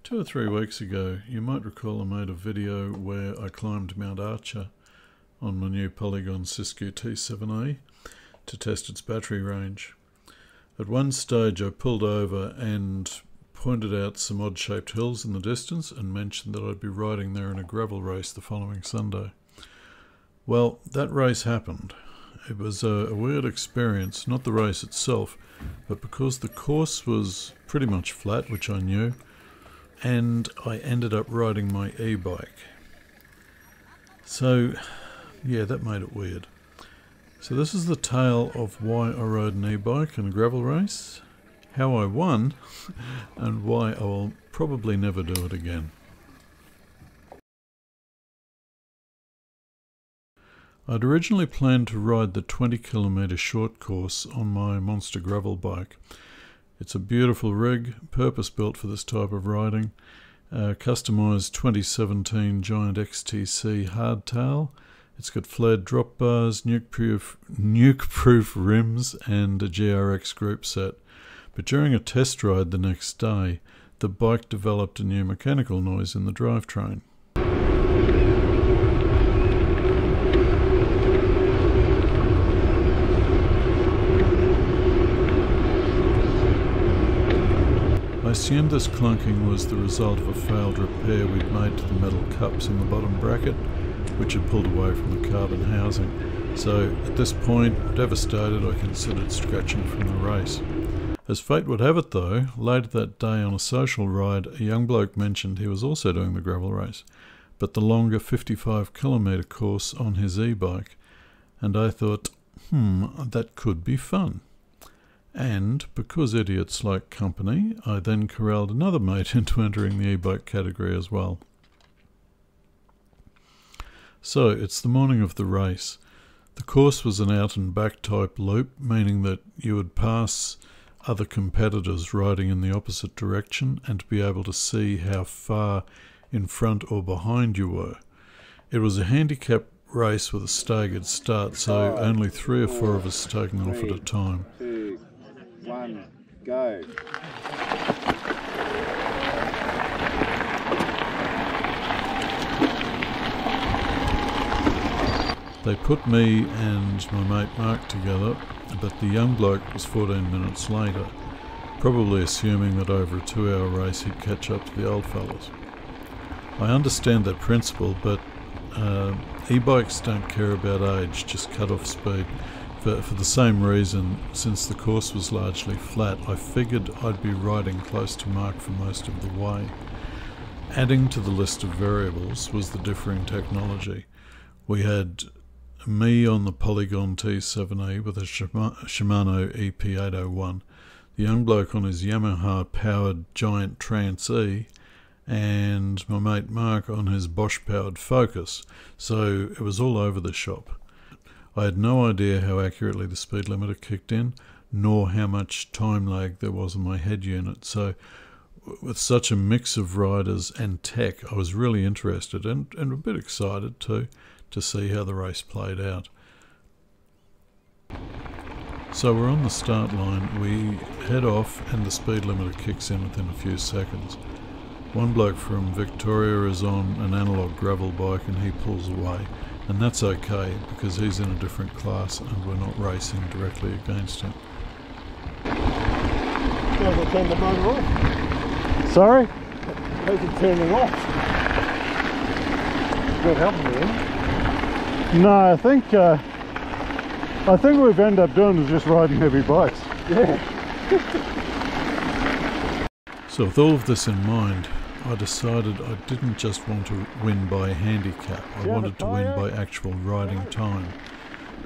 2 or 3 weeks ago, you might recall I made a video where I climbed Mount Archer on my new Polygon Siskiyou T7A to test its battery range. At one stage I pulled over and pointed out some odd-shaped hills in the distance and mentioned that I'd be riding there in a gravel race the following Sunday. Well, that race happened. It was a weird experience, not the race itself, but because the course was pretty much flat, which I knew, and I ended up riding my e-bike. So, yeah, that made it weird. So this is the tale of why I rode an e-bike in a gravel race, how I won, and why I will probably never do it again. I'd originally planned to ride the 20km short course on my Monster gravel bike. It's a beautiful rig, purpose-built for this type of riding. Customised 2017 Giant XTC hardtail. It's got flared drop bars, nuke-proof rims and a GRX group set. But during a test ride the next day, the bike developed a new mechanical noise in the drivetrain. I assumed this clunking was the result of a failed repair we'd made to the metal cups in the bottom bracket, which had pulled away from the carbon housing. So at this point, devastated, I considered scratching from the race. As fate would have it though, later that day on a social ride, a young bloke mentioned he was also doing the gravel race, but the longer 55km course on his e-bike, and I thought, that could be fun. And, because idiots like company, I then corralled another mate into entering the e-bike category as well. So, it's the morning of the race. The course was an out and back type loop, meaning that you would pass other competitors riding in the opposite direction and be able to see how far in front or behind you were. It was a handicap race with a staggered start, so only 3 or 4 of us taking off at a time. 2, 1, go. They put me and my mate Mark together, but the young bloke was 14 minutes later, probably assuming that over a 2-hour race he'd catch up to the old fellas. I understand that principle, but e-bikes don't care about age, just cut off speed. For the same reason, since the course was largely flat, I figured I'd be riding close to Mark for most of the way. Adding to the list of variables was the differing technology. We had me on the Polygon T7A with a Shimano EP801, the young bloke on his Yamaha-powered Giant Trance E, and my mate Mark on his Bosch-powered Focus, so it was all over the shop. I had no idea how accurately the speed limiter kicked in, nor how much time lag there was on my head unit, so with such a mix of riders and tech, I was really interested and a bit excited too, to see how the race played out. So we're on the start line, we head off and the speed limiter kicks in within a few seconds. One bloke from Victoria is on an analogue gravel bike and he pulls away, and that's okay because he's in a different class and we're not racing directly against him. Might as well turn the motor off. Sorry? Might as well turn it off. It's not helping me. No, I think what we've ended up doing is just riding heavy bikes. Yeah. So with all of this in mind, I decided I didn't just want to win by handicap, I wanted to win by actual riding time.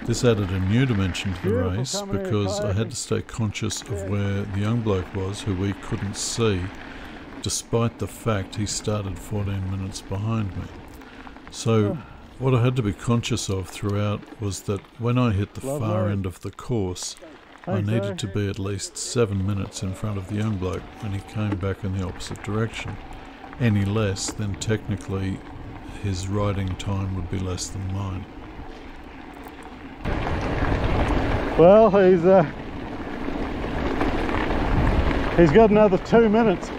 This added a new dimension to the race because I had to stay conscious of where the young bloke was, who we couldn't see, despite the fact he started 14 minutes behind me. So what I had to be conscious of throughout was that when I hit the far end of the course, I needed to be at least 7 minutes in front of the young bloke when he came back in the opposite direction. Any less, then technically his riding time would be less than mine. Well, he's got another 2 minutes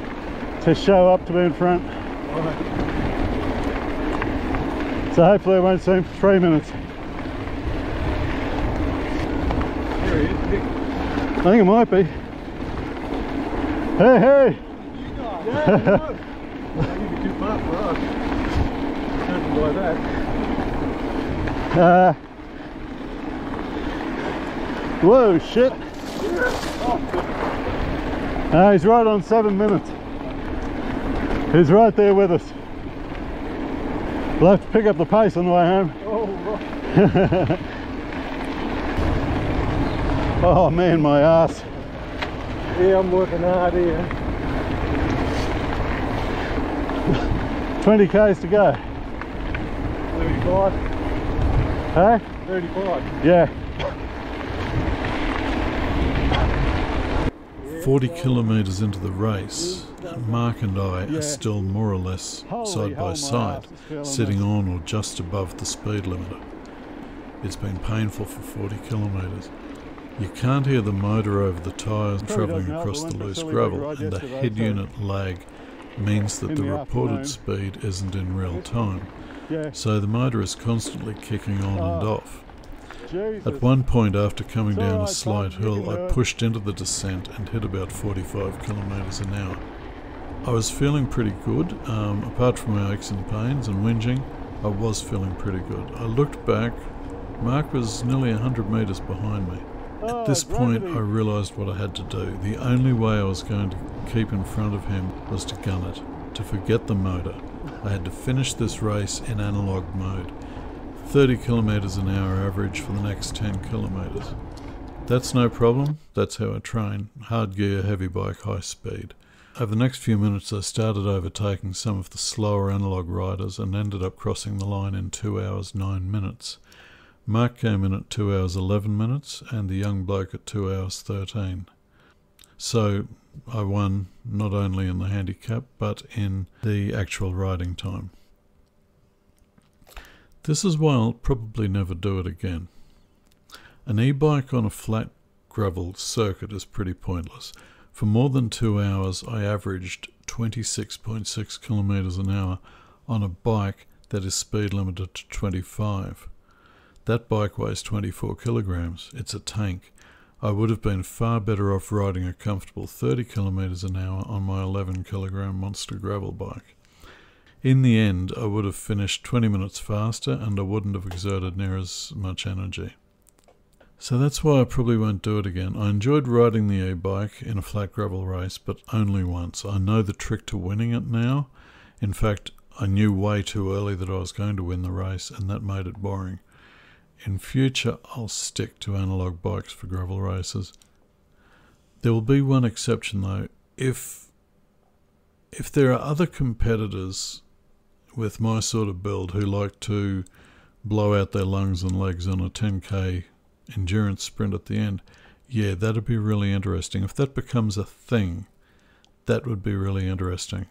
to show up to be in front. So hopefully I won't see him for 3 minutes. There he is, Nick. I think it might be. Hey, hey! Yeah, you know. You'd be too far for us. Something like that. Whoa, shit! He's right on 7 minutes. He's right there with us. We'll have to pick up the pace on the way home. Oh, right. Oh man, my ass. Yeah, I'm working hard here. 20 k's to go. 35. Hey? 35. Yeah. 40 kilometres into the race, Mark and I Yeah. are still more or less Holy side hell, my by side, ass is feeling sitting this. on or just above the speed limiter. It's been painful for 40 kilometres. You can't hear the motor over the tyres Probably travelling doesn't help. across I the went for a loose silly gravel, ride and the yesterday, head so unit lag means that in the the reported afternoon. speed isn't in real time. Yeah. So the motor is constantly kicking on and Oh. off. Jesus. At one point after coming It's down a alright, slight bud, you hill, can I do it. pushed into the descent and hit about 45 kilometres an hour. I was feeling pretty good, apart from my aches and pains and whinging, I was feeling pretty good. I looked back, Mark was nearly 100 metres behind me. At this point I realised what I had to do. The only way I was going to keep in front of him was to gun it, to forget the motor. I had to finish this race in analogue mode. 30 kilometres an hour average for the next 10 kilometres. That's no problem, that's how I train. Hard gear, heavy bike, high speed. Over the next few minutes I started overtaking some of the slower analogue riders and ended up crossing the line in 2 hours 9 minutes. Mark came in at 2 hours 11 minutes and the young bloke at 2 hours 13. So I won not only in the handicap but in the actual riding time. This is why I'll probably never do it again. An e-bike on a flat gravel circuit is pretty pointless. For more than 2 hours I averaged 26.6 kilometres an hour on a bike that is speed limited to 25. That bike weighs 24 kilograms. It's a tank. I would have been far better off riding a comfortable 30 kilometres an hour on my 11 kilogram monster gravel bike. In the end, I would have finished 20 minutes faster and I wouldn't have exerted near as much energy. So that's why I probably won't do it again. I enjoyed riding the e-bike in a flat gravel race, but only once. I know the trick to winning it now. In fact, I knew way too early that I was going to win the race, and that made it boring. In future, I'll stick to analogue bikes for gravel races. There will be one exception though. If there are other competitors with my sort of build who like to blow out their lungs and legs on a 10k endurance sprint at the end, yeah, that'd be really interesting. If that becomes a thing, that would be really interesting.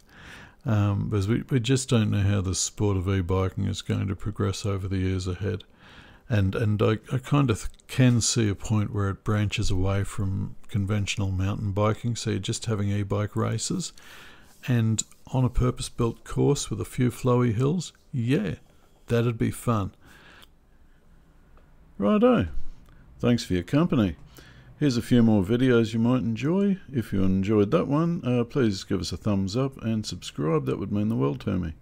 Because we just don't know how the sport of e-biking is going to progress over the years ahead. And I kind of can see a point where it branches away from conventional mountain biking, so you're just having e-bike races. And on a purpose-built course with a few flowy hills, yeah, that'd be fun. Righto. Thanks for your company. Here's a few more videos you might enjoy. If you enjoyed that one, please give us a thumbs up and subscribe. That would mean the world to me.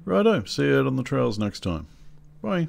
Righto. See you out on the trails next time. Bye.